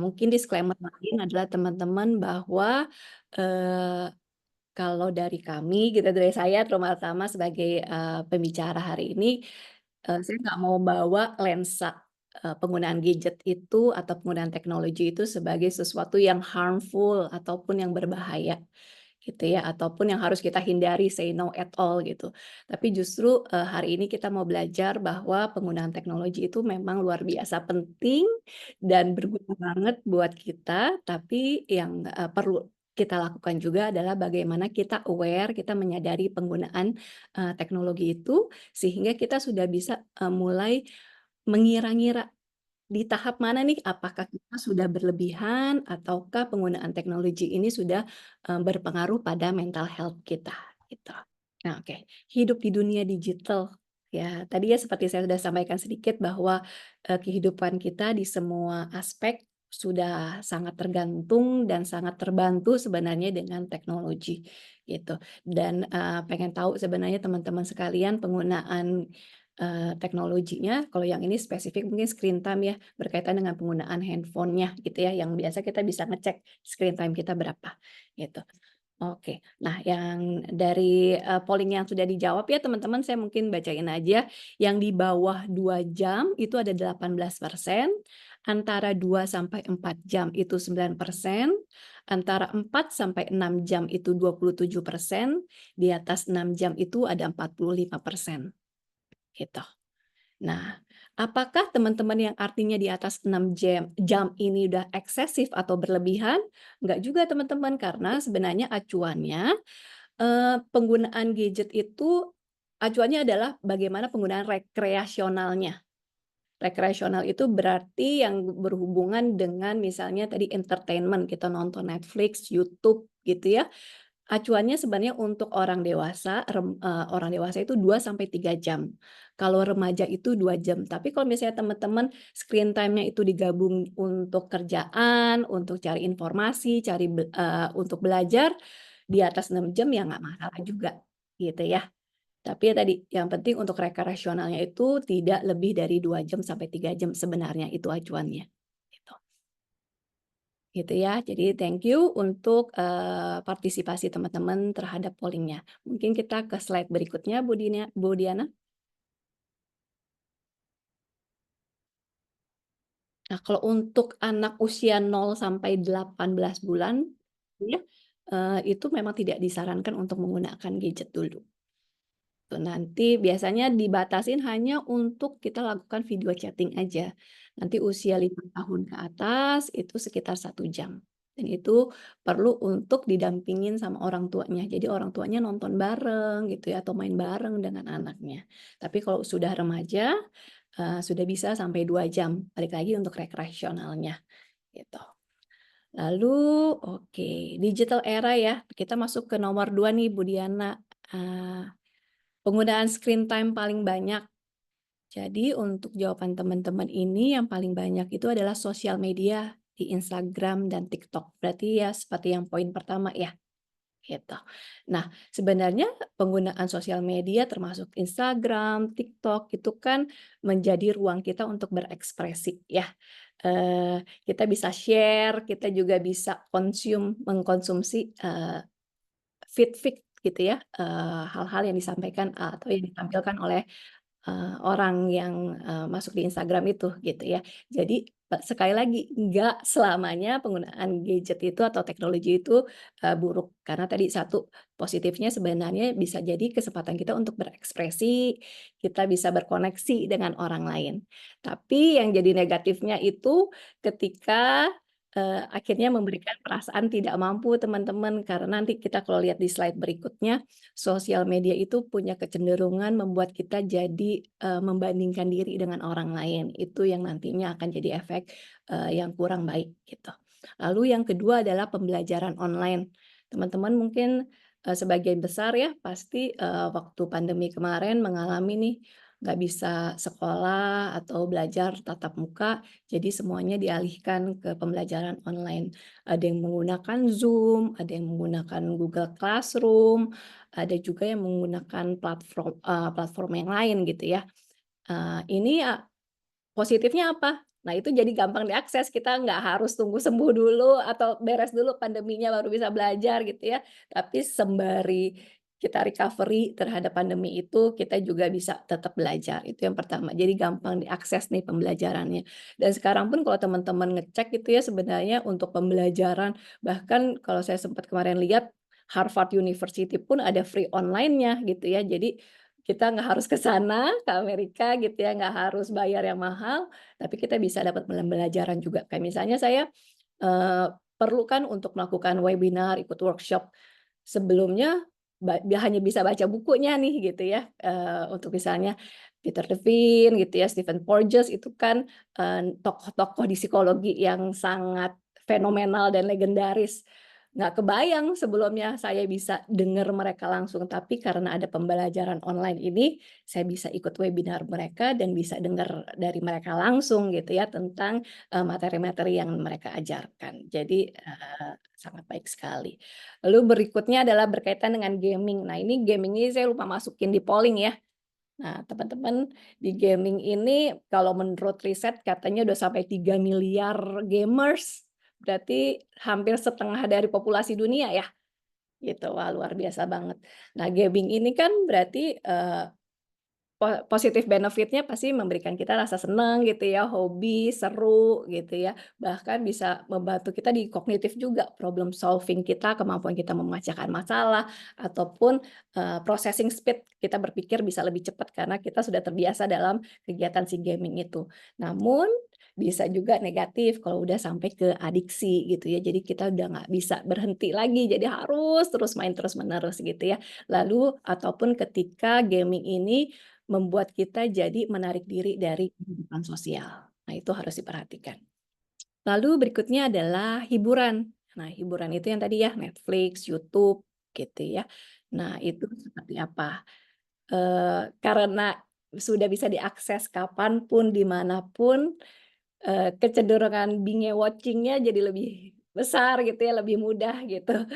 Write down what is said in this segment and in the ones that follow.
Mungkin disclaimer lain adalah teman-teman bahwa, eee, kalau dari kami gitu, dari saya terutama sebagai, pembicara hari ini, saya nggak mau bawa lensa, penggunaan gadget itu atau penggunaan teknologi itu sebagai sesuatu yang harmful ataupun yang berbahaya. Gitu ya, ataupun yang harus kita hindari, say no at all gitu. Tapi justru, hari ini kita mau belajar bahwa penggunaan teknologi itu memang luar biasa penting dan berguna banget buat kita, tapi yang, perlu kita lakukan juga adalah bagaimana kita aware, kita menyadari penggunaan, teknologi itu, sehingga kita sudah bisa, mulai mengira-ngira di tahap mana nih, apakah kita sudah berlebihan ataukah penggunaan teknologi ini sudah, berpengaruh pada mental health kita, gitu. Nah, oke, hidup di dunia digital, ya tadi ya seperti saya sudah sampaikan sedikit bahwa, kehidupan kita di semua aspek sudah sangat tergantung dan sangat terbantu sebenarnya dengan teknologi, gitu. Dan, pengen tahu sebenarnya teman-teman sekalian penggunaan teknologinya, kalau yang ini spesifik mungkin screen time ya, berkaitan dengan penggunaan handphone-nya gitu ya, yang biasa kita bisa ngecek screen time kita berapa, gitu. Oke. Nah, yang dari, polling yang sudah dijawab ya teman-teman, saya mungkin bacain aja. Yang di bawah 2 jam itu ada 18%, antara 2 sampai 4 jam itu 9%, antara 4 sampai 6 jam itu 27%, di atas 6 jam itu ada 45%, gitu. Nah, apakah teman-teman yang artinya di atas 6 jam ini udah eksesif atau berlebihan? Enggak juga teman-teman, karena sebenarnya acuannya, penggunaan gadget itu acuannya adalah bagaimana penggunaan rekreasionalnya. Rekreasional itu berarti yang berhubungan dengan misalnya tadi entertainment, kita nonton Netflix, YouTube gitu ya. Acuannya sebenarnya untuk orang dewasa, orang dewasa itu 2 sampai 3 jam. Kalau remaja itu 2 jam. Tapi kalau misalnya teman-teman screen time-nya itu digabung untuk kerjaan, untuk cari informasi, untuk belajar, di atas 6 jam ya nggak masalah juga, gitu ya. Tapi ya tadi, yang penting untuk rekreasionalnya itu tidak lebih dari 2 jam sampai 3 jam sebenarnya itu acuannya, gitu. Gitu ya. Jadi thank you untuk, partisipasi teman-teman terhadap polling-nya. Mungkin kita ke slide berikutnya Bu Diana. Nah, kalau untuk anak usia 0 sampai 18 bulan ya, itu memang tidak disarankan untuk menggunakan gadget dulu. Tuh, nanti biasanya dibatasin hanya untuk kita lakukan video chatting aja. Nanti usia 5 tahun ke atas itu sekitar 1 jam. Dan itu perlu untuk didampingin sama orang tuanya. Jadi orang tuanya nonton bareng gitu ya atau main bareng dengan anaknya. Tapi kalau sudah remaja, sudah bisa sampai 2 jam. Balik lagi untuk rekreasionalnya gitu. Lalu oke, digital era ya. Kita masuk ke nomor 2 nih Bu Diana. Eee Penggunaan screen time paling banyak. Jadi untuk jawaban teman-teman ini yang paling banyak itu adalah sosial media di Instagram dan TikTok. Berarti ya seperti yang poin pertama ya, gitu. Nah, sebenarnya penggunaan sosial media termasuk Instagram, TikTok itu kan menjadi ruang kita untuk berekspresi ya. Kita bisa share, kita juga bisa mengkonsumsi, feed-feed gitu ya, hal-hal yang disampaikan atau yang ditampilkan oleh orang yang, masuk di Instagram itu gitu ya. Jadi, sekali lagi nggak selamanya penggunaan gadget itu atau teknologi itu, buruk. Karena tadi satu, positifnya sebenarnya bisa jadi kesempatan kita untuk berekspresi, kita bisa berkoneksi dengan orang lain. Tapi yang jadi negatifnya itu ketika, akhirnya memberikan perasaan tidak mampu teman-teman, karena nanti kita kalau lihat di slide berikutnya sosial media itu punya kecenderungan membuat kita jadi, membandingkan diri dengan orang lain. Itu yang nantinya akan jadi efek, yang kurang baik gitu. Lalu yang kedua adalah pembelajaran online. Teman-teman mungkin, sebagian besar ya pasti, waktu pandemi kemarin mengalami nih nggak bisa sekolah atau belajar tatap muka, jadi semuanya dialihkan ke pembelajaran online. Ada yang menggunakan Zoom, ada yang menggunakan Google Classroom, ada juga yang menggunakan platform yang lain gitu ya. Ini positifnya apa? Nah, itu jadi gampang diakses, kita nggak harus tunggu sembuh dulu atau beres dulu pandeminya baru bisa belajar gitu ya. Tapi sembari kita recovery terhadap pandemi itu, kita juga bisa tetap belajar, itu yang pertama. Jadi gampang diakses nih pembelajarannya. Dan sekarang pun kalau teman-teman ngecek gitu ya sebenarnya untuk pembelajaran, bahkan kalau saya sempat kemarin lihat, Harvard University pun ada free online-nya gitu ya. Jadi kita nggak harus ke sana, ke Amerika gitu ya, nggak harus bayar yang mahal, tapi kita bisa dapat pembelajaran juga. Kayak misalnya saya, eee, perlu kan untuk melakukan webinar, ikut workshop. Sebelumnya dia hanya bisa baca bukunya nih gitu ya, untuk misalnya Peter Levine gitu ya, Stephen Porges itu kan, tokoh-tokoh di psikologi yang sangat fenomenal dan legendaris. Nggak kebayang sebelumnya saya bisa dengar mereka langsung, tapi karena ada pembelajaran online ini, saya bisa ikut webinar mereka dan bisa dengar dari mereka langsung gitu ya tentang, materi-materi yang mereka ajarkan. Jadi, sangat baik sekali. Lalu berikutnya adalah berkaitan dengan gaming. Nah, ini gaming ini saya lupa masukin di polling ya. Nah, teman-teman di gaming ini kalau menurut riset katanya udah sampai 3 miliar gamers, berarti hampir setengah dari populasi dunia ya, gitu. Wah, luar biasa banget. Nah, gaming ini kan berarti, positif benefit-nya pasti memberikan kita rasa senang gitu ya, hobi, seru gitu ya. Bahkan bisa membantu kita di kognitif juga, problem solving kita, kemampuan kita memecahkan masalah, ataupun, processing speed, kita berpikir bisa lebih cepat karena kita sudah terbiasa dalam kegiatan si gaming itu. Namun, bisa juga negatif kalau udah sampai ke adiksi gitu ya, jadi kita udah nggak bisa berhenti lagi, jadi harus terus main terus-menerus gitu ya. Lalu ataupun ketika gaming ini membuat kita jadi menarik diri dari kehidupan sosial. Nah, itu harus diperhatikan. Lalu berikutnya adalah hiburan. Nah, hiburan itu yang tadi ya, Netflix, YouTube, gitu ya. Nah, itu seperti apa? Karena sudah bisa diakses kapan pun, di mana pun, kecenderungan binge watching-nya jadi lebih besar gitu ya, lebih mudah gitu.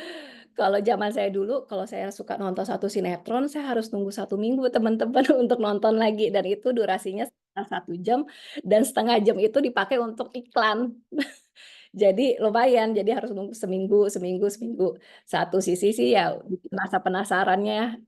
Kalau zaman saya dulu, kalau saya suka nonton satu sinetron, saya harus nunggu 1 minggu teman-teman untuk nonton lagi dan itu durasinya sekitar 1 jam dan setengah jam itu dipakai untuk iklan. Jadi lumayan, jadi harus nunggu seminggu seminggu seminggu. Satu sisi sih ya bikin rasa penasarannya,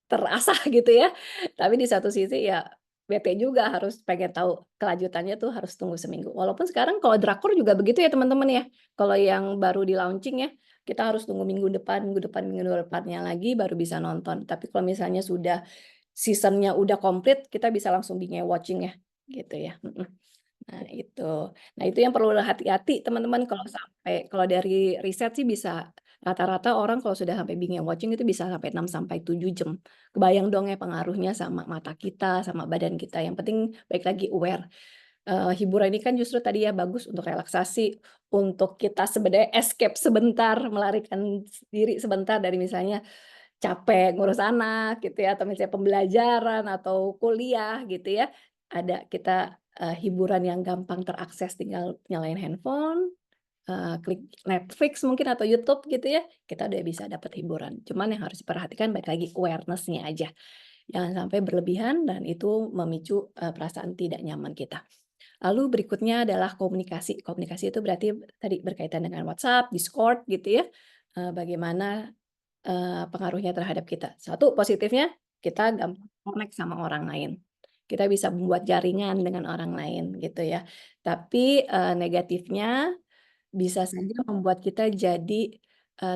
terasah gitu ya. Tapi di satu sisi ya bete juga harus pengen tahu kelanjutannya tuh harus tunggu seminggu. Walaupun sekarang kalau drakor juga begitu ya teman-teman ya. Kalau yang baru di-launching ya, kita harus tunggu minggu depan, minggu depannya lagi baru bisa nonton. Tapi kalau misalnya sudah season-nya udah komplit, kita bisa langsung binge watching ya, gitu ya, mhm. Nah itu. Nah itu yang perlu hati-hati teman-teman kalau dari riset sih bisa rata-rata orang kalau sudah sampai binge watching itu bisa sampai 6 sampai 7 jam. Kebayang dong ya pengaruhnya sama mata kita, sama badan kita, yang penting baik lagi aware. Hiburan ini kan justru tadi ya bagus untuk relaksasi, untuk kita sebenarnya escape sebentar, melarikan diri sebentar dari misalnya capek ngurus anak gitu ya, atau misalnya pembelajaran atau kuliah gitu ya. Ada kita, hiburan yang gampang terakses tinggal nyalain handphone, klik Netflix mungkin atau YouTube gitu ya, kita udah bisa dapat hiburan. Cuman yang harus diperhatikan balik lagi awareness-nya aja. Jangan sampai berlebihan dan itu memicu, perasaan tidak nyaman kita. Lalu berikutnya adalah komunikasi. Komunikasi itu berarti tadi berkaitan dengan WhatsApp, Discord gitu ya, bagaimana pengaruhnya terhadap kita. Satu, positifnya kita gampang connect sama orang lain. Kita bisa membuat jaringan dengan orang lain gitu ya. Tapi, negatifnya bisa saja membuat kita jadi,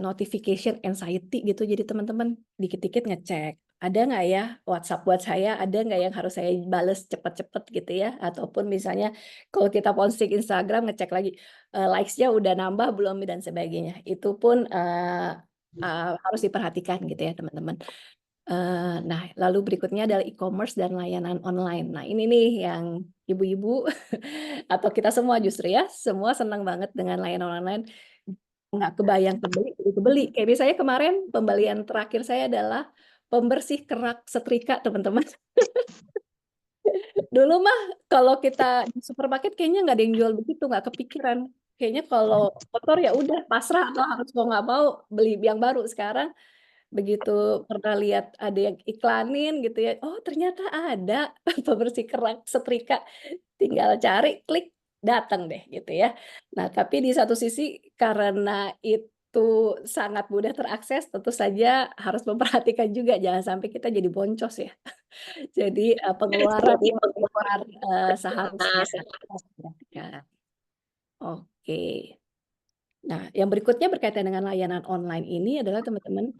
notification anxiety gitu. Jadi teman-teman dikit-dikit ngecek, "Ada nggak ya WhatsApp buat saya? Ada nggak yang harus saya bales cepet-cepet?" Gitu ya. Ataupun misalnya kalau kita posting Instagram ngecek lagi, likes-nya udah nambah belum dan sebagainya. Itu pun, harus diperhatikan gitu ya teman-teman. Nah lalu berikutnya adalah e-commerce dan layanan online. Nah ini nih yang ibu-ibu atau kita semua justru ya, semua senang banget dengan layanan online, nggak kebayang kebeli, jadi kebeli. Kayak misalnya kemarin pembelian terakhir saya adalah pembersih kerak setrika teman-teman. Dulu mah kalau kita di supermarket kayaknya nggak ada yang jual begitu, nggak kepikiran. Kayaknya kalau kotor ya udah pasrah atau harus mau nggak mau beli yang baru. Sekarang begitu pernah lihat ada yang iklanin gitu ya, oh ternyata ada pembersih kerak setrika, tinggal cari, klik, datang deh gitu ya. Nah tapi di satu sisi karena itu sangat mudah terakses, tentu saja harus memperhatikan juga jangan sampai kita jadi boncos ya. Jadi, pengeluaran Jadi yang di luar, seharusnya harus diperhatikan. Oke. Nah, yang berikutnya berkaitan dengan layanan online ini adalah teman-teman,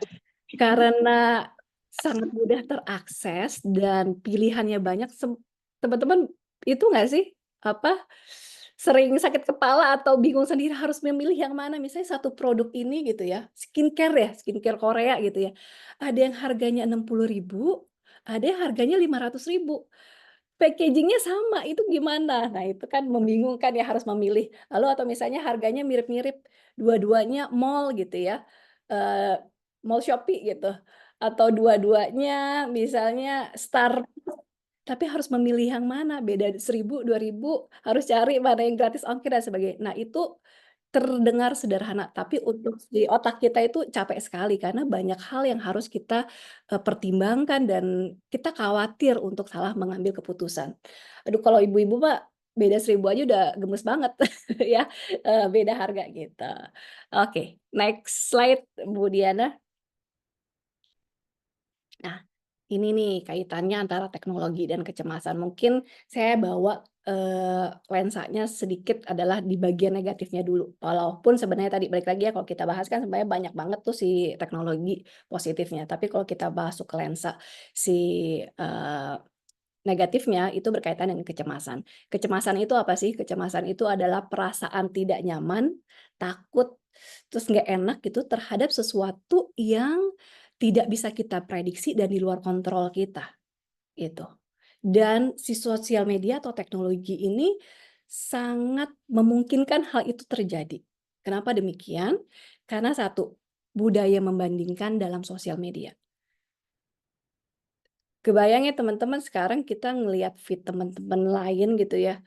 karena sangat mudah terakses dan pilihannya banyak, teman-teman itu nggak sih, apa, sering sakit kepala atau bingung sendiri harus memilih yang mana? Misalnya satu produk ini gitu ya, skincare ya, skincare Korea gitu ya, ada yang harganya 60.000, ada yang harganya 500.000. Packaging-nya sama, itu gimana? Nah, itu kan membingungkan ya harus memilih. Lalu atau misalnya harganya mirip-mirip, dua-duanya mall gitu ya, eee, mall Shopee gitu, atau dua-duanya misalnya tapi harus memilih yang mana, beda 1.000, 2.000, harus cari mana yang gratis ongkir dan sebagainya. Nah, itu terdengar sederhana, tapi untuk di otak kita itu capek sekali karena banyak hal yang harus kita, pertimbangkan dan kita khawatir untuk salah mengambil keputusan. Aduh kalau ibu-ibu mah beda 1.000 aja udah gemes banget ya, beda harga gitu. Oke, next slide Bu Diana. Nah, ini nih kaitannya antara teknologi dan kecemasan. Mungkin saya bawa, lensanya sedikit adalah di bagian negatifnya dulu. Walaupun sebenarnya tadi balik lagi ya kalau kita bahas kan sebenarnya banyak banget tuh si teknologi positifnya. Tapi kalau kita masuk ke lensa si, eee, negatifnya itu berkaitan dengan kecemasan. Kecemasan itu apa sih? Kecemasan itu adalah perasaan tidak nyaman, takut, terus nggak enak gitu terhadap sesuatu yang tidak bisa kita prediksi dan di luar kontrol kita, gitu. Dan si sosial media atau teknologi ini sangat memungkinkan hal itu terjadi. Kenapa demikian? Karena satu, budaya membandingkan dalam sosial media. Kebayang ya teman-teman sekarang kita ngelihat feed teman-teman lain gitu ya,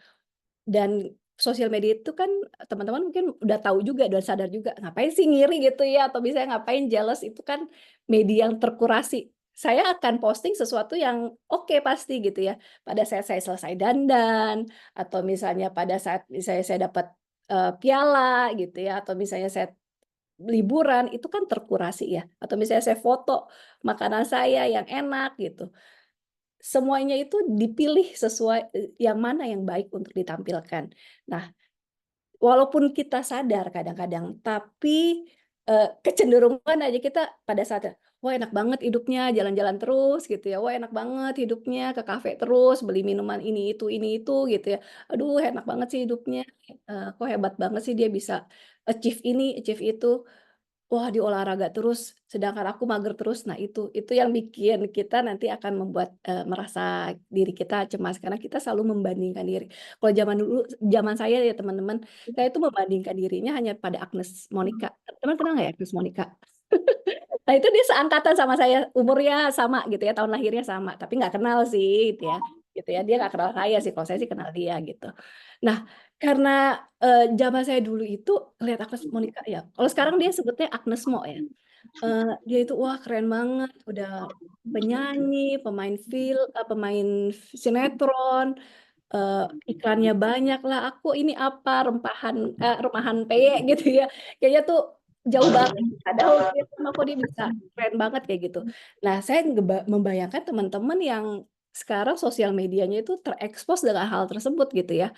dan sosial media itu kan teman-teman mungkin udah tahu juga, udah sadar juga, ngapain sih ngiri gitu ya, atau misalnya ngapain jealous, itu kan media yang terkurasi. Saya akan posting sesuatu yang oke pasti gitu ya, pada saat saya selesai dandan, atau misalnya pada saat misalnya saya dapat, piala gitu ya, atau misalnya saya liburan, itu kan terkurasi ya, atau misalnya saya foto makanan saya yang enak gitu. Semuanya itu dipilih sesuai, yang mana yang baik untuk ditampilkan. Nah, walaupun kita sadar kadang-kadang, tapi, kecenderungan aja kita pada saat, "Wah enak banget hidupnya, jalan-jalan terus," gitu ya, "Wah enak banget hidupnya, ke kafe terus, beli minuman ini itu," gitu ya. "Aduh enak banget sih hidupnya, kok hebat banget sih dia bisa achieve ini, achieve itu." Wah, dia olahraga terus, sedangkan aku mager terus. Nah itu yang bikin kita nanti akan membuat, merasa diri kita cemas karena kita selalu membandingkan diri. Kalau zaman dulu, zaman saya ya teman-teman, saya itu membandingkan dirinya hanya pada Agnes Monica. Teman kenal nggak ya Agnes Monica? Nah itu dia seangkatan sama saya, umurnya sama gitu ya, tahun lahirnya sama, tapi nggak kenal sih gitu ya, dia nggak kenal saya sih, kalau saya sih kenal dia gitu. Nah, karena, zaman saya dulu itu ngelihat Agnes Monica ya, kalau sekarang dia sebutnya Agnes Mo ya, dia itu wah keren banget, udah penyanyi, pemain sinetron, iklannya banyak lah, aku ini apa, rumahan peye gitu ya, kayaknya tuh jauh banget, padahal dia sama kok dia bisa keren banget kayak gitu. Nah, saya membayangkan teman-teman yang sekarang sosial medianya itu terekspos dengan hal tersebut gitu ya.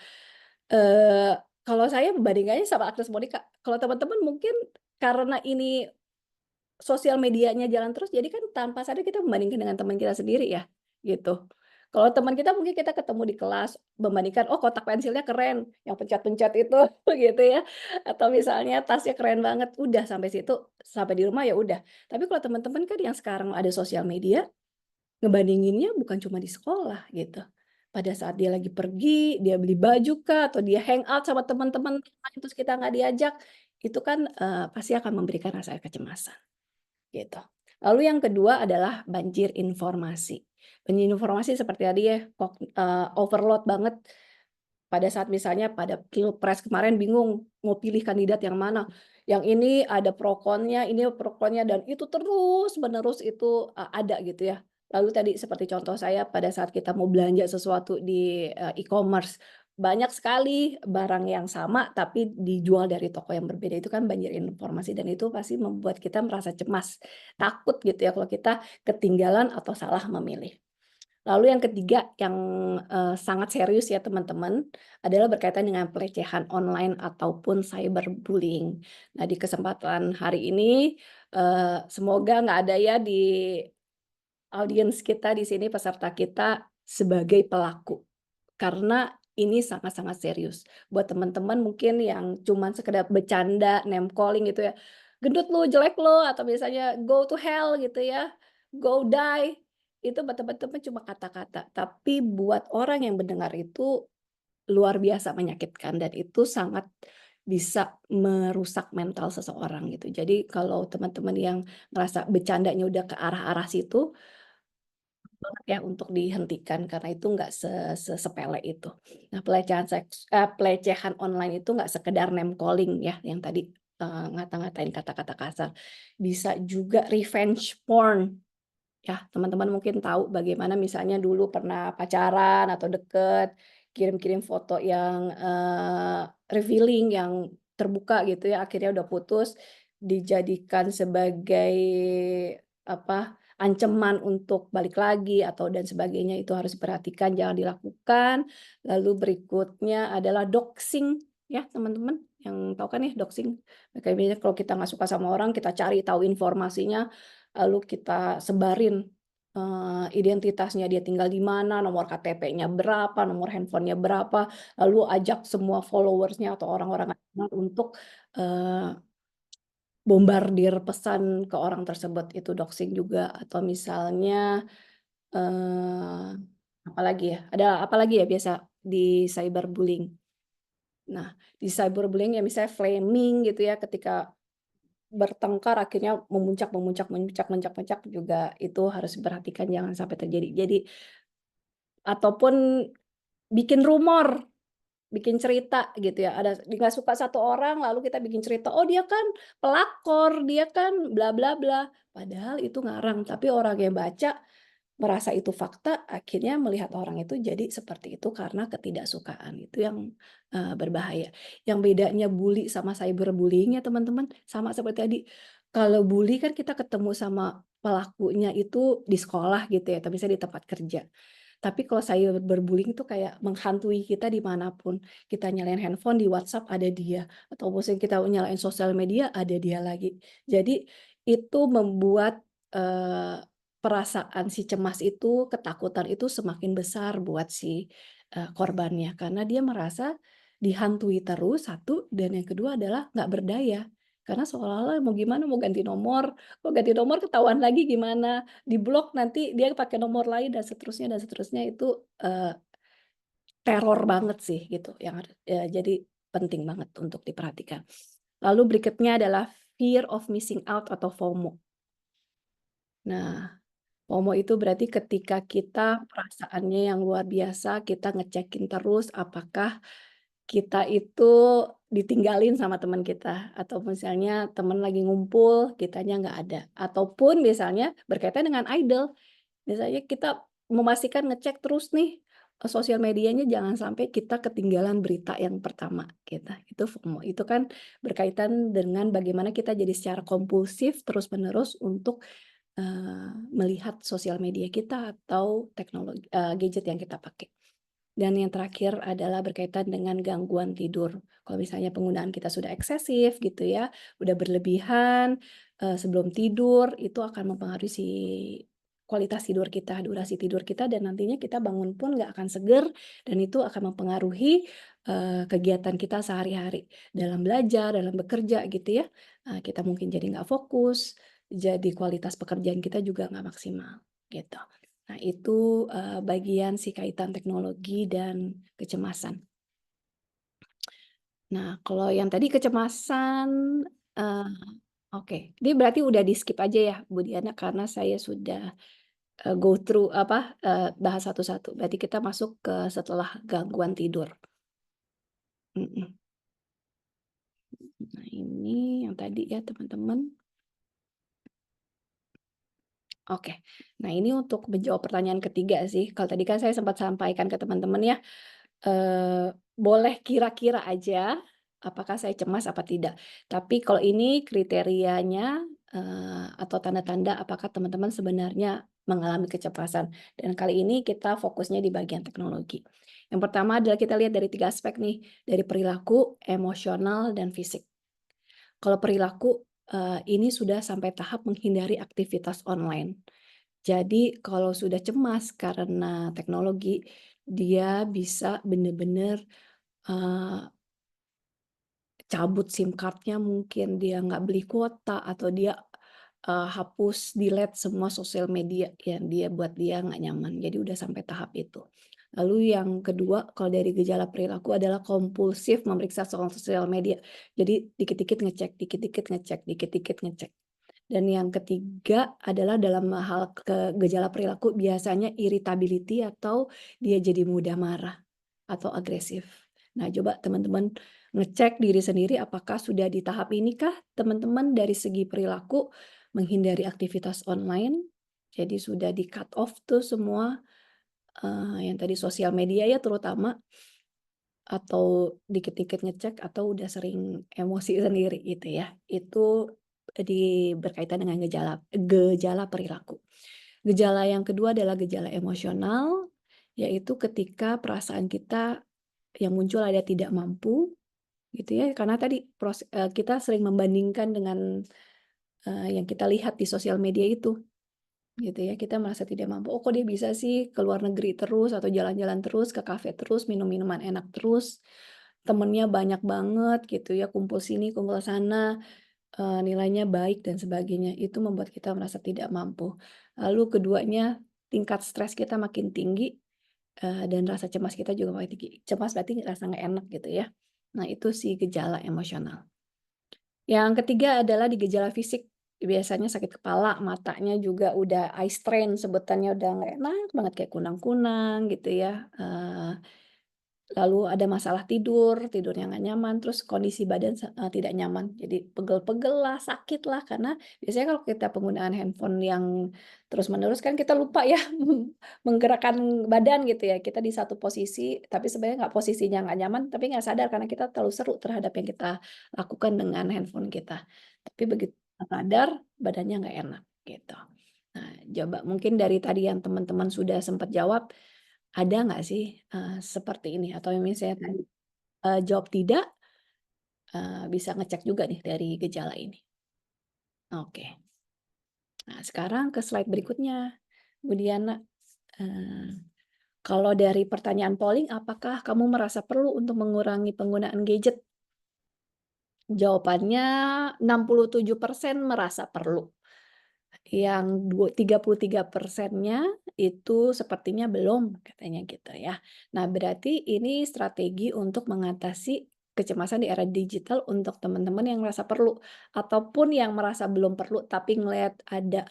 Kalau saya membandingkannya sama Agnes Monica, kalau teman-teman mungkin karena ini sosial medianya jalan terus, jadi kan tanpa sadar kita membandingkan dengan teman kita sendiri ya, gitu. Kalau teman kita mungkin kita ketemu di kelas, membandingkan, "Oh kotak pensilnya keren, yang pencet-pencet itu," gitu ya, atau misalnya tasnya keren banget, udah sampai situ, sampai di rumah ya udah. Tapi kalau teman-teman kan yang sekarang ada sosial media, ngebandinginnya bukan cuma di sekolah gitu. Pada saat dia lagi pergi, dia beli baju kah, atau dia hangout sama teman-teman lain terus kita nggak diajak, itu kan, pasti akan memberikan rasa kecemasan. Gitu. Lalu yang kedua adalah banjir informasi. Banjir informasi seperti tadi ya, overload banget pada saat misalnya pada pilpres kemarin bingung mau pilih kandidat yang mana, yang ini ada pro konnya, ini pro konnya, dan itu terus menerus itu, ada gitu ya. Lalu tadi seperti contoh saya pada saat kita mau belanja sesuatu di, e-commerce, banyak sekali barang yang sama tapi dijual dari toko yang berbeda, itu kan banjir informasi dan itu pasti membuat kita merasa cemas, takut gitu ya kalau kita ketinggalan atau salah memilih. Lalu yang ketiga yang, sangat serius ya teman-teman, adalah berkaitan dengan pelecehan online ataupun cyberbullying. Nah, di kesempatan hari ini, semoga nggak ada ya di audiens kita di sini, peserta kita sebagai pelaku. Karena ini sangat-sangat serius. Buat teman-teman mungkin yang cuman sekedar bercanda, name calling gitu ya, "Gendut lu, jelek lu," atau misalnya, "Go to hell," gitu ya, "Go die." Itu buat teman-teman cuma kata-kata, tapi buat orang yang mendengar itu luar biasa menyakitkan dan itu sangat bisa merusak mental seseorang gitu. Jadi kalau teman-teman yang ngerasa bercandanya udah ke arah-arah situ, banget ya untuk dihentikan karena itu nggak sepele itu. Nah, pelecehan online itu nggak sekedar name calling ya yang tadi, ngata-ngatain kata-kata kasar. Bisa juga revenge porn. Ya, teman-teman mungkin tahu bagaimana misalnya dulu pernah pacaran atau deket, kirim-kirim foto yang, revealing, yang terbuka gitu ya, akhirnya udah putus, dijadikan sebagai, apa, ancaman untuk balik lagi atau dan sebagainya, itu harus diperhatikan, jangan dilakukan. Lalu berikutnya adalah doxing, ya teman-teman, yang tahu kan ya doxing? Kayak kalau kita nggak suka sama orang, kita cari tahu informasinya, lalu kita sebarin, identitasnya dia tinggal di mana, nomor KTP-nya berapa, nomor handphonenya berapa, lalu ajak semua followers-nya atau orang-orang untuk, eee, bombardir pesan ke orang tersebut, itu doxing juga. Atau misalnya, eee, apalagi ya, ada apalagi ya biasa di cyberbullying? Nah, di cyberbullying ya misalnya flaming gitu ya, ketika bertengkar akhirnya memuncak memuncak memuncak memuncak memuncak juga itu harus diperhatikan jangan sampai terjadi. Jadi ataupun bikin rumor, bikin cerita gitu ya, ada nggak suka satu orang lalu kita bikin cerita, "Oh dia kan pelakor, dia kan bla bla bla." Padahal itu ngarang, tapi orang yang baca merasa itu fakta, akhirnya melihat orang itu jadi seperti itu karena ketidaksukaan, itu yang, berbahaya. Yang bedanya bully sama cyberbullying ya teman-teman, sama seperti tadi, kalau bully kan kita ketemu sama pelakunya itu di sekolah gitu ya, atau misalnya di tempat kerja. Tapi kalau cyberbullying itu kayak menghantui kita di mana pun. Kita nyalain handphone di WhatsApp ada dia, atau misalnya kita nyalain sosial media ada dia lagi. Jadi itu membuat, perasaan si cemas itu, ketakutan itu semakin besar buat si, korbannya. Karena dia merasa dihantui terus, satu, dan yang kedua adalah nggak berdaya. Karena seolah-olah mau ganti nomor ketahuan lagi gimana, diblok nanti dia pakai nomor lain dan seterusnya itu, teror banget sih gitu yang jadi penting banget untuk diperhatikan. Lalu berikutnya adalah fear of missing out atau FOMO. Nah, FOMO itu berarti ketika kita perasaannya yang luar biasa, kita ngecekin terus apakah kita itu ditinggalin sama teman kita, atau misalnya teman lagi ngumpul, kitanya nggak ada. Ataupun misalnya berkaitan dengan idol, misalnya kita memastikan ngecek terus nih, sosial medianya jangan sampai kita ketinggalan berita yang pertama kita, itu FOMO. Itu kan berkaitan dengan bagaimana kita jadi secara kompulsif terus-menerus untuk melihat sosial media kita atau gadget yang kita pakai. Dan yang terakhir adalah berkaitan dengan gangguan tidur. Kalau misalnya penggunaan kita sudah eksesif gitu ya, udah berlebihan, sebelum tidur, itu akan mempengaruhi si kualitas tidur kita, durasi tidur kita, dan nantinya kita bangun pun nggak akan seger, dan itu akan mempengaruhi, kegiatan kita sehari-hari. Dalam belajar, dalam bekerja gitu ya, kita mungkin jadi nggak fokus, jadi kualitas pekerjaan kita juga nggak maksimal, gitu. Nah itu, bagian si kaitan teknologi dan kecemasan. Nah kalau yang tadi kecemasan, eee, oke, ini berarti udah di-skip aja ya Bu Diana karena saya sudah, go through bahas satu-satu. Berarti kita masuk ke setelah gangguan tidur. Mhm. Nah, ini yang tadi ya, teman-teman. Oke. Nah, ini untuk menjawab pertanyaan ketiga sih. Kalau tadi kan saya sempat sampaikan ke teman-teman ya, boleh kira-kira aja apakah saya cemas apa tidak. Tapi kalau ini kriterianya, atau tanda-tanda apakah teman-teman sebenarnya mengalami kecemasan. Dan kali ini kita fokusnya di bagian teknologi. Yang pertama adalah kita lihat dari 3 aspek nih, dari perilaku, emosional, dan fisik. Kalau perilaku, ini sudah sampai tahap menghindari aktivitas online. Jadi kalau sudah cemas karena teknologi, dia bisa benar-benar cabut SIM card-nya mungkin, dia nggak beli kuota atau dia, hapus, delete semua sosial media yang buat dia nggak nyaman. Jadi udah sampai tahap itu. Lalu yang kedua, kalau dari gejala perilaku adalah kompulsif memeriksa soal sosial media. Jadi dikit-dikit ngecek, dikit-dikit ngecek, dikit-dikit ngecek. Dan yang ketiga adalah dalam hal gejala perilaku biasanya irritability atau dia jadi mudah marah atau agresif. Nah, coba teman-teman ngecek diri sendiri apakah sudah di tahap inikah teman-teman dari segi perilaku menghindari aktivitas online. Jadi sudah di-cut off tuh semua, yang tadi sosial media ya terutama, atau dikit-dikit ngecek atau udah sering emosi sendiri gitu ya. Itu berkaitan dengan gejala gejala perilaku. Gejala yang kedua adalah gejala emosional, yaitu ketika perasaan kita yang muncul ada tidak mampu gitu ya, karena tadi kita sering membandingkan dengan, yang kita lihat di sosial media itu, gitu ya. Kita merasa tidak mampu, "Oh, kok dia bisa sih ke luar negeri terus atau jalan-jalan terus, ke kafe terus, minum minuman enak terus, temennya banyak banget," gitu ya, kumpul sini, kumpul sana, nilainya baik dan sebagainya. Itu membuat kita merasa tidak mampu. Lalu keduanya, tingkat stres kita makin tinggi, dan rasa cemas kita juga makin tinggi. Cemas berarti rasa nggak enak gitu ya. Nah, itu sih gejala emosional. Yang ketiga adalah di gejala fisik. Biasanya sakit kepala, matanya juga udah eye strain sebutannya, udah nggak enak banget kayak kunang-kunang gitu ya, lalu ada masalah tidur, tidurnya nggak nyaman, terus kondisi badan tidak nyaman. Jadi pegel-pegel lah, sakit lah, karena biasanya kalau kita penggunaan handphone yang terus-menerus kan kita lupa ya menggerakkan badan gitu ya. Kita di satu posisi, tapi sebenarnya nggak posisinya nggak nyaman, tapi nggak sadar karena kita terlalu seru terhadap yang kita lakukan dengan handphone kita. Tapi begitu kita sadar, badannya nggak enak gitu. Nah, coba mungkin dari tadi yang teman-teman sudah sempat jawab, ada nggak sih, seperti ini? Atau yang misalnya tadi, jawab tidak, bisa ngecek juga nih dari gejala ini. Oke. Nah, sekarang ke slide berikutnya, Bu Diana. Eee, kalau dari pertanyaan polling, apakah kamu merasa perlu untuk mengurangi penggunaan gadget? Jawabannya 67% merasa perlu. Yang 33%-nya itu sepertinya belum, katanya gitu ya. Nah, berarti ini strategi untuk mengatasi kecemasan di era digital untuk teman-teman yang merasa perlu, ataupun yang merasa belum perlu tapi ngelihat ada,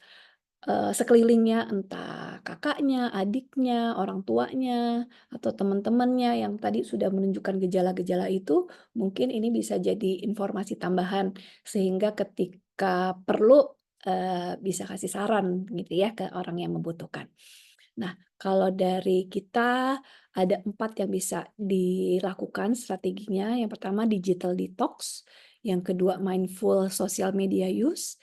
sekelilingnya, entah kakaknya, adiknya, orang tuanya, atau teman-temannya yang tadi sudah menunjukkan gejala-gejala itu, mungkin ini bisa jadi informasi tambahan sehingga ketika perlu, bisa kasih saran gitu ya ke orang yang membutuhkan. Nah, kalau dari kita ada 4 yang bisa dilakukan strateginya. Yang pertama digital detox, yang kedua mindful social media use,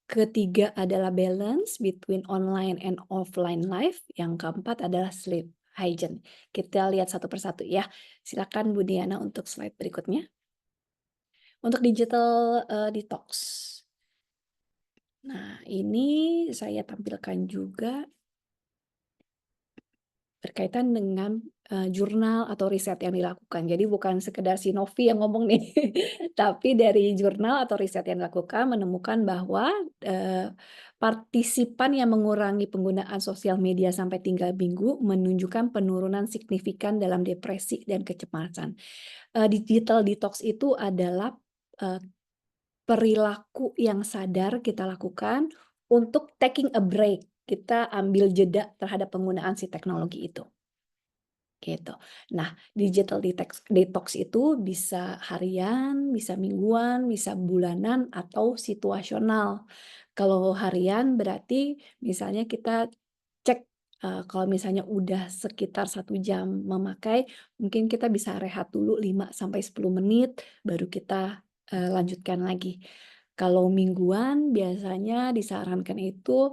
ketiga adalah balance between online and offline life, yang keempat adalah sleep hygiene. Kita lihat satu persatu ya. Silakan Bu Diana untuk slide berikutnya. Untuk digital, detox. Nah, ini saya tampilkan juga berkaitan dengan, jurnal atau riset yang dilakukan. Jadi bukan sekedar si Novi yang ngomong nih, tapi dari jurnal atau riset yang dilakukan menemukan bahwa, partisipan yang mengurangi penggunaan sosial media sampai 3 minggu menunjukkan penurunan signifikan dalam depresi dan kecemasan. Digital detox itu adalah, eee, perilaku yang sadar kita lakukan untuk taking a break, kita ambil jeda terhadap penggunaan si teknologi itu. gitu. Nah, digital detox itu bisa harian, bisa mingguan, bisa bulanan, atau situasional. Kalau harian berarti misalnya kita cek, kalau misalnya udah sekitar 1 jam memakai, mungkin kita bisa rehat dulu 5 sampai 10 menit, baru kita, lanjutkan lagi. Kalau mingguan biasanya disarankan itu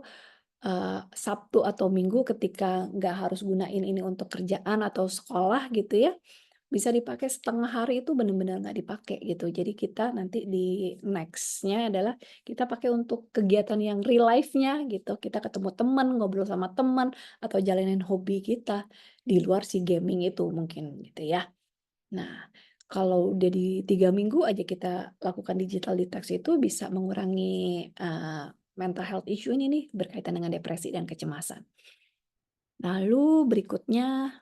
Sabtu atau Minggu ketika nggak harus gunain ini untuk kerjaan atau sekolah gitu ya, bisa dipakai setengah hari itu benar-benar nggak dipakai gitu. Jadi kita nanti di next-nya adalah kita pakai untuk kegiatan yang real life-nya gitu. Kita ketemu teman, ngobrol sama teman, atau jalanin hobi kita di luar si gaming itu mungkin gitu ya. Nah, kalau udah di 3 minggu aja kita lakukan digital detox itu bisa mengurangi, mental health issue ini nih berkaitan dengan depresi dan kecemasan. Lalu berikutnya,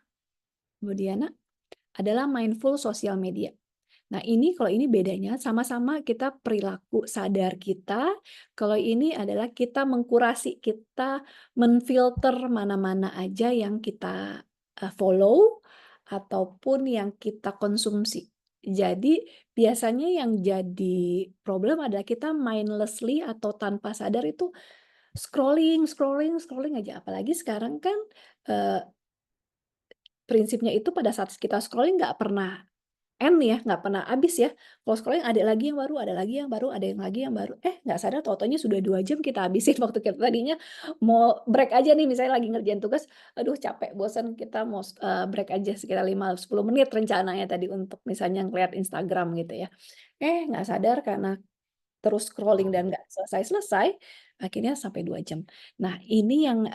Bu Diana, adalah mindful sosial media. Nah ini kalau ini bedanya sama-sama kita perilaku sadar kita, kalau ini adalah kita mengkurasi, kita menfilter mana-mana aja yang kita, follow ataupun yang kita konsumsi. Jadi biasanya yang jadi problem adalah kita mindlessly atau tanpa sadar itu scrolling scrolling scrolling aja. Apalagi sekarang kan, eee, prinsipnya itu pada saat kita scrolling nggak pernah end ya, nggak pernah habis ya. Kalau scrolling ada lagi yang baru ada lagi yang baru ada yang lagi yang baru. Nggak sadar tahu-tahunya sudah 2 jam kita habisin waktu kita tadinya mau break aja nih, misalnya lagi ngerjain tugas, aduh capek, bosan, kita mau break aja sekitar 5, 10 menit rencananya tadi untuk misalnya ngeliat Instagram gitu ya. Nggak sadar karena terus scrolling dan nggak selesai-selesai, akhirnya sampai 2 jam. Nah ini yang,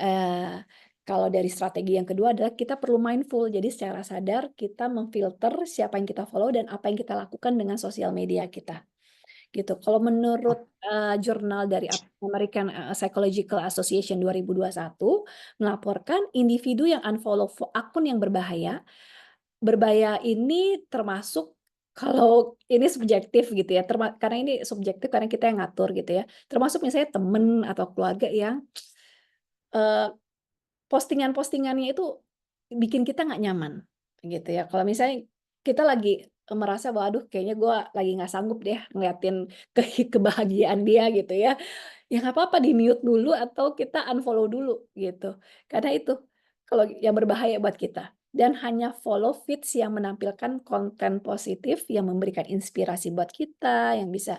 kalau dari strategi yang kedua adalah kita perlu mindful, jadi secara sadar kita memfilter siapa yang kita follow dan apa yang kita lakukan dengan sosial media kita, gitu. Kalau menurut, jurnal dari American, Psychological Association 2021 melaporkan individu yang unfollow akun yang berbahaya, berbahaya ini termasuk kalau ini subjektif gitu ya, karena ini subjektif karena kita yang ngatur gitu ya, termasuk misalnya temen atau keluarga yang, eee, postingan-postingannya itu bikin kita nggak nyaman, gitu ya. Kalau misalnya kita lagi, merasa bahwa, "Aduh kayaknya gue lagi nggak sanggup deh ngeliatin kebahagiaan dia," gitu ya. Ya nggak apa-apa di-mute dulu atau kita unfollow dulu gitu. Karena itu, kalau yang berbahaya buat kita. Dan hanya follow feeds yang menampilkan konten positif yang memberikan inspirasi buat kita, yang bisa,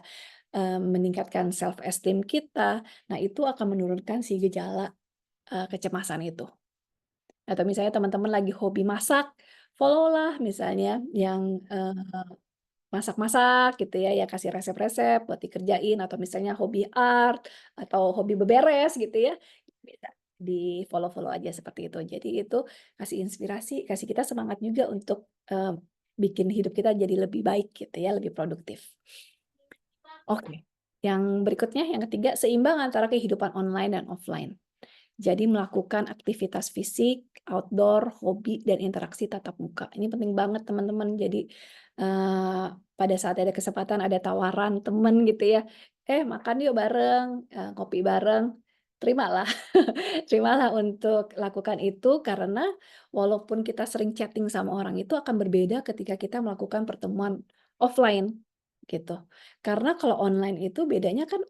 meningkatkan self esteem kita. Nah itu akan menurunkan si gejala, kecemasan itu. Atau misalnya teman-teman lagi hobi masak, follow-lah misalnya yang, masak-masak gitu ya, ya kasih resep-resep buat dikerjain atau misalnya hobi art atau hobi beberes gitu ya, bisa di-follow-follow aja seperti itu. Jadi itu kasih inspirasi, kasih kita semangat juga untuk, bikin hidup kita jadi lebih baik gitu ya, lebih produktif. Oke, yang berikutnya yang ketiga, seimbang antara kehidupan online dan offline. Jadi melakukan aktivitas fisik, outdoor, hobi, dan interaksi tatap muka. Ini penting banget teman-teman. Jadi, pada saat ada kesempatan, ada tawaran temen gitu ya, makan yuk bareng, ngopi bareng, terimalah. Terimalah untuk lakukan itu karena walaupun kita sering chatting sama orang itu akan berbeda ketika kita melakukan pertemuan offline, gitu. Karena kalau online itu bedanya kan,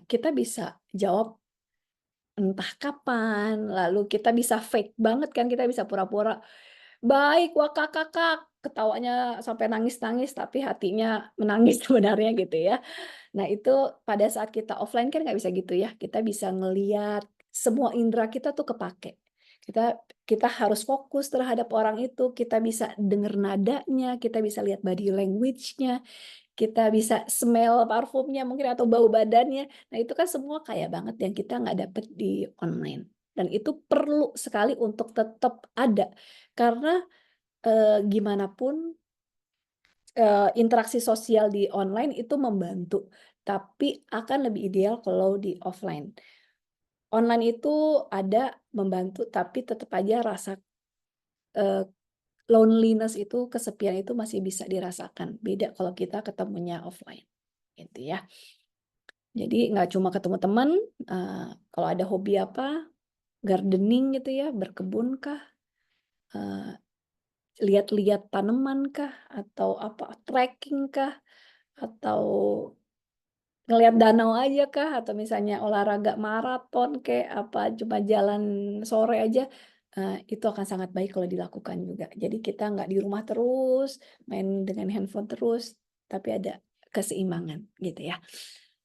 kita bisa jawab entah kapan, lalu kita bisa fake banget kan, kita bisa pura-pura baik, "Wah, Kakak," ketawanya sampai nangis-nangis, tapi hatinya menangis sebenarnya gitu ya. Nah itu pada saat kita offline kan nggak bisa gitu ya, kita bisa ngelihat semua indera kita tuh kepake. Kita kita harus fokus terhadap orang itu, kita bisa denger nadanya, kita bisa lihat body language-nya, kita bisa smell parfumnya mungkin atau bau badannya. Nah, itu kan semua kaya banget yang kita nggak dapet di online. Dan itu perlu sekali untuk tetap ada. Karena, gimana pun, interaksi sosial di online itu membantu, tapi akan lebih ideal kalau di offline. Online itu ada membantu, tapi tetap aja rasa, eee, loneliness itu, kesepian itu masih bisa dirasakan. Beda kalau kita ketemunya offline, gitu ya. Jadi nggak cuma ketemu teman, kalau ada hobi apa, gardening gitu ya, berkebun kah, lihat-lihat tanaman kah? Atau apa, trekking kah? Atau ngelihat danau aja kah? Atau misalnya olahraga maraton kek, apa cuma jalan sore aja, itu akan sangat baik kalau dilakukan juga. Jadi kita nggak di rumah terus, main dengan handphone terus, tapi ada keseimbangan gitu ya.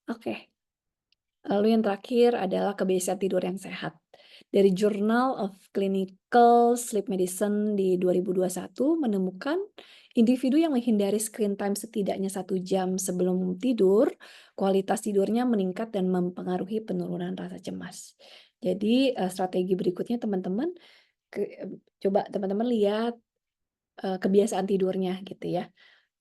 Oke. Lalu yang terakhir adalah kebiasaan tidur yang sehat. Dari Journal of Clinical Sleep Medicine di 2021 menemukan individu yang menghindari screen time setidaknya 1 jam sebelum tidur, kualitas tidurnya meningkat dan mempengaruhi penurunan rasa cemas. Jadi strategi berikutnya teman-teman, coba teman-teman lihat kebiasaan tidurnya gitu ya.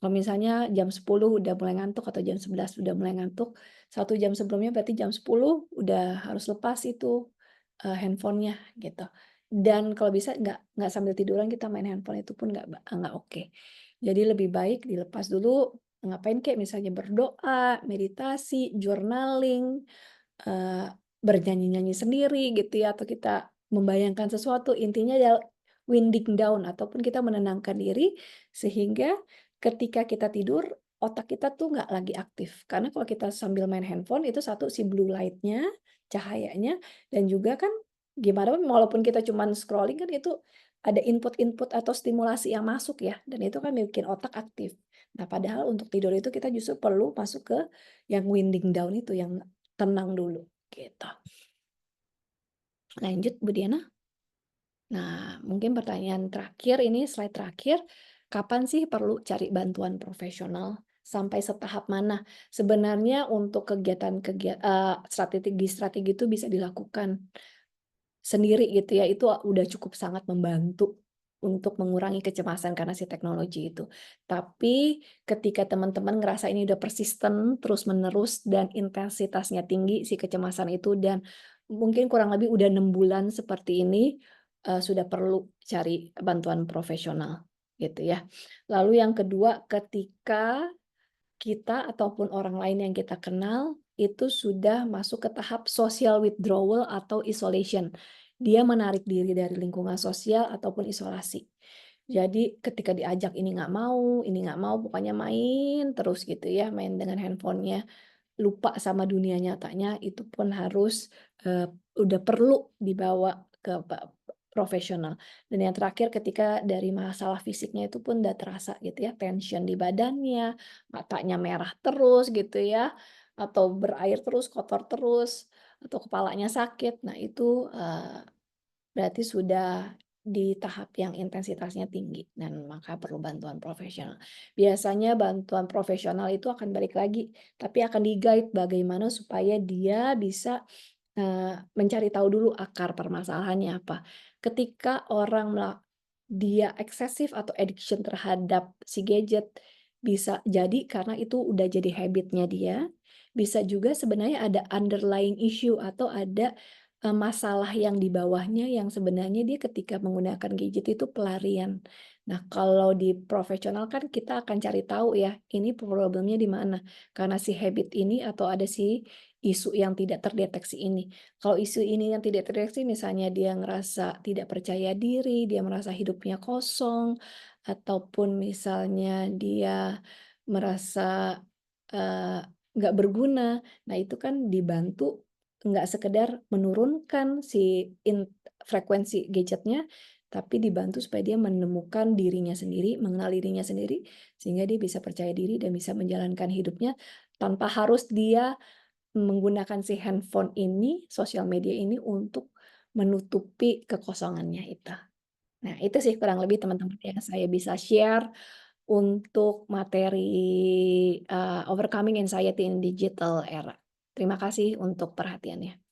Kalau misalnya jam 10 udah mulai ngantuk atau jam 11 udah mulai ngantuk, 1 jam sebelumnya berarti jam 10 udah harus lepas itu, handphone-nya gitu. Dan kalau bisa nggak sambil tiduran kita main handphone itu pun nggak oke. Jadi lebih baik dilepas dulu, ngapain kek, misalnya berdoa, meditasi, journaling, Eee, bernyanyi-nyanyi sendiri gitu ya, atau kita membayangkan sesuatu, intinya adalah winding down ataupun kita menenangkan diri, sehingga ketika kita tidur, otak kita tuh nggak lagi aktif. Karena kalau kita sambil main handphone itu satu si blue light-nya, cahayanya, dan juga kan gimana pun walaupun kita cuman scrolling kan itu ada input-input atau stimulasi yang masuk ya, dan itu kan bikin otak aktif. Nah, padahal untuk tidur itu kita justru perlu masuk ke yang winding down itu, yang tenang dulu, gitu. Lanjut Bu Diana. Nah, mungkin pertanyaan terakhir ini, slide terakhir, kapan sih perlu cari bantuan profesional? Sampai setahap mana? Sebenarnya untuk strategi-strategi itu bisa dilakukan sendiri gitu ya, itu udah cukup sangat membantu untuk mengurangi kecemasan karena si teknologi itu. Tapi ketika teman-teman ngerasa ini udah persisten, terus-menerus dan intensitasnya tinggi si kecemasan itu dan mungkin kurang lebih udah 6 bulan seperti ini, sudah perlu cari bantuan profesional gitu ya. Lalu yang kedua, ketika kita ataupun orang lain yang kita kenal itu sudah masuk ke tahap social withdrawal atau isolation. Dia menarik diri dari lingkungan sosial ataupun isolasi. Jadi ketika diajak ini nggak mau, pokoknya main terus gitu ya, main dengan handphonenya, lupa sama dunia nyatanya, itu pun harus, udah perlu dibawa ke profesional. Dan yang terakhir ketika dari masalah fisiknya itu pun udah terasa gitu ya, tension di badannya, matanya merah terus gitu ya, atau berair terus, kotor terus, atau kepalanya sakit. Nah itu, berarti sudah di tahap yang intensitasnya tinggi dan maka perlu bantuan profesional. Biasanya bantuan profesional itu akan balik lagi, tapi akan di-guide bagaimana supaya dia bisa, mencari tahu dulu akar permasalahannya apa. Ketika orang dia eksesif atau addiction terhadap si gadget, bisa jadi karena itu udah jadi habit-nya dia, bisa juga sebenarnya ada underlying issue atau ada masalah yang di bawahnya yang sebenarnya dia ketika menggunakan gadget itu pelarian. Nah, kalau di profesional kan kita akan cari tahu ya, ini problemnya di mana, karena si habit ini atau ada si isu yang tidak terdeteksi ini. Kalau isu ini yang tidak terdeteksi misalnya dia ngerasa tidak percaya diri, dia merasa hidupnya kosong, ataupun misalnya dia merasa, eee, nggak berguna. Nah, itu kan dibantu nggak sekedar menurunkan si frekuensi gadgetnya, tapi dibantu supaya dia menemukan dirinya sendiri, mengenal dirinya sendiri, sehingga dia bisa percaya diri dan bisa menjalankan hidupnya tanpa harus dia menggunakan si handphone ini, sosial media ini untuk menutupi kekosongannya itu. Nah, itu sih kurang lebih teman-teman yang saya bisa share untuk materi, overcoming anxiety in digital era. Terima kasih untuk perhatiannya.